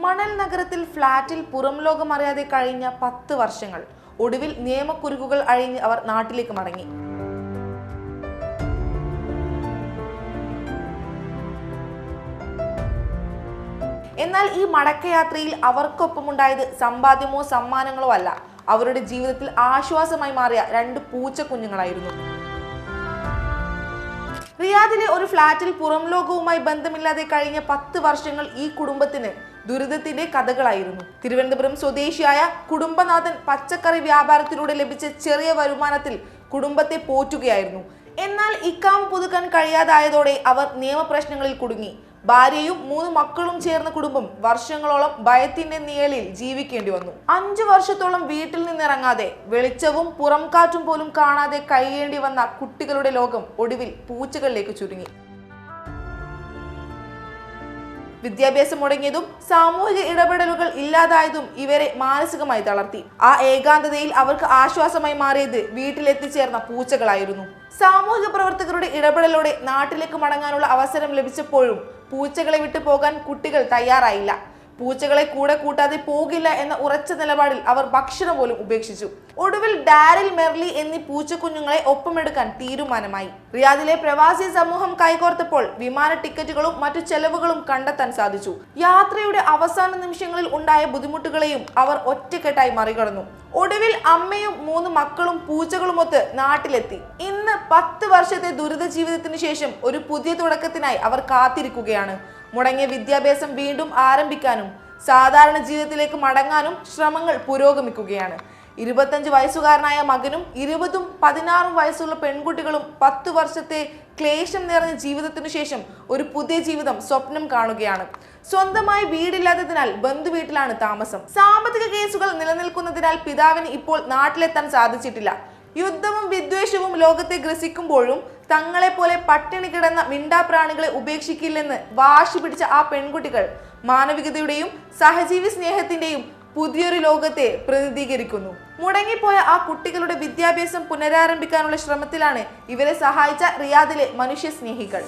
മണൽ നഗരത്തിൽ ഫ്ളാറ്റിൽ പുറം ലോകം അറിയാതെ കഴിഞ്ഞ 10 വർഷങ്ങൾ. ഒടുവിൽ നിയമക്കുരുക്കുകൾ അഴിഞ്ഞ് അവർ നാട്ടിലേക്ക് മടങ്ങി. എന്നാൽ ഈ മടക്കയാത്രയിൽ അവർക്കൊപ്പമുണ്ടായത് സമ്പാദ്യമോ സമ്മാനങ്ങളോ അല്ല, അവരുടെ ജീവിതത്തിൽ ആശ്വാസമായി മാറിയ 2 പൂച്ചക്കുഞ്ഞുങ്ങളായിരുന്നു. റിയാദിലെ ഒരു ഫ്ളാറ്റിൽ പുറം ലോകവുമായി ബന്ധമില്ലാതെ കഴിഞ്ഞ 10 വർഷങ്ങൾ ഈ കുടുംബത്തിന് ദുരിതത്തിന്റെ കഥകളായിരുന്നു. തിരുവനന്തപുരം സ്വദേശിയായ കുടുംബനാഥൻ പച്ചക്കറി വ്യാപാരത്തിലൂടെ ലഭിച്ച ചെറിയ വരുമാനത്തിൽ കുടുംബത്തെ പോറ്റുകയായിരുന്നു. എന്നാൽ ഇക്കാമ പുതുക്കാൻ കഴിയാതായതോടെ അവർ നിയമപ്രശ്നങ്ങളിൽ കുടുങ്ങി. ഭാര്യയും 3 മക്കളും ചേർന്ന കുടുംബം വർഷങ്ങളോളം ഭയത്തിന്റെ നിഴലിൽ ജീവിക്കേണ്ടി വന്നു. 5 വർഷത്തോളം വീട്ടിൽ നിന്നിറങ്ങാതെ വെളിച്ചവും പുറം കാറ്റും പോലും കാണാതെ കഴിയേണ്ടി വന്ന കുട്ടികളുടെ ലോകം ഒടുവിൽ പൂച്ചകളിലേക്ക് ചുരുങ്ങി. വിദ്യാഭ്യാസം മുടങ്ങിയതും സാമൂഹിക ഇടപെടലുകൾ ഇല്ലാതായതും ഇവരെ മാനസികമായി തളർത്തി. ആ ഏകാന്തതയിൽ അവർക്ക് ആശ്വാസമായി മാറിയത് വീട്ടിലെത്തിച്ചേർന്ന പൂച്ചകളായിരുന്നു. സാമൂഹിക പ്രവർത്തകരുടെ ഇടപെടലോടെ നാട്ടിലേക്ക് മടങ്ങാനുള്ള അവസരം ലഭിച്ചപ്പോഴും പൂച്ചകളെ വിട്ടു പോകാൻ കുട്ടികൾ തയ്യാറായില്ല. പൂച്ചകളെ കൂടെ കൂട്ടാതെ പോകില്ല എന്ന ഉറച്ച നിലപാടിൽ അവർ ഭക്ഷണം പോലും ഉപേക്ഷിച്ചു. ഒടുവിൽ ഡാരിൽ, മെർലി എന്നീ പൂച്ചക്കുഞ്ഞുങ്ങളെ ഒപ്പമെടുക്കാൻ തീരുമാനമായി. റിയാദിലെ പ്രവാസി സമൂഹം കൈകോർത്തപ്പോൾ വിമാന ടിക്കറ്റുകളും മറ്റു ചെലവുകളും കണ്ടെത്താൻ സാധിച്ചു. യാത്രയുടെ അവസാന നിമിഷങ്ങളിൽ ഉണ്ടായ ബുദ്ധിമുട്ടുകളെയും അവർ ഒറ്റക്കെട്ടായി മറികടന്നു. ഒടുവിൽ അമ്മയും 3 മക്കളും പൂച്ചകളുമൊത്ത് നാട്ടിലെത്തി. ഇന്ന് 10 വർഷത്തെ ദുരിത ജീവിതത്തിന് ശേഷം ഒരു പുതിയ തുടക്കത്തിനായി അവർ കാത്തിരിക്കുകയാണ്. മുടങ്ങിയ വിദ്യാഭ്യാസം വീണ്ടും ആരംഭിക്കാനും സാധാരണ ജീവിതത്തിലേക്ക് മടങ്ങാനും ശ്രമങ്ങൾ പുരോഗമിക്കുകയാണ്. 25 വയസ്സുകാരനായ മകനും 20ഉം 16ഉം വയസ്സുള്ള പെൺകുട്ടികളും 10 വർഷത്തെ ക്ലേശം നിറഞ്ഞ ജീവിതത്തിനു ശേഷം ഒരു പുതിയ ജീവിതം സ്വപ്നം കാണുകയാണ്. സ്വന്തമായി വീടില്ലാത്തതിനാൽ ബന്ധുവീട്ടിലാണ് താമസം. സാമ്പത്തിക കേസുകൾ നിലനിൽക്കുന്നതിനാൽ പിതാവിന് ഇപ്പോൾ നാട്ടിലെത്താൻ സാധിച്ചിട്ടില്ല. യുദ്ധവും വിദ്വേഷവും ലോകത്തെ ഗ്രസിക്കുമ്പോഴും തങ്ങളെ പോലെ പട്ടിണി കിടന്ന മിണ്ടാപ്രാണികളെ ഉപേക്ഷിക്കില്ലെന്ന് വാശി പിടിച്ച ആ പെൺകുട്ടികൾ മാനവികതയുടെയും സഹജീവി സ്നേഹത്തിന്റെയും പുതിയൊരു ലോകത്തെ പ്രതിനിധീകരിക്കുന്നു. മുടങ്ങിപ്പോയ ആ കുട്ടികളുടെ വിദ്യാഭ്യാസം പുനരാരംഭിക്കാനുള്ള ശ്രമത്തിലാണ് ഇവരെ സഹായിച്ച റിയാദിലെ മനുഷ്യ സ്നേഹികൾ.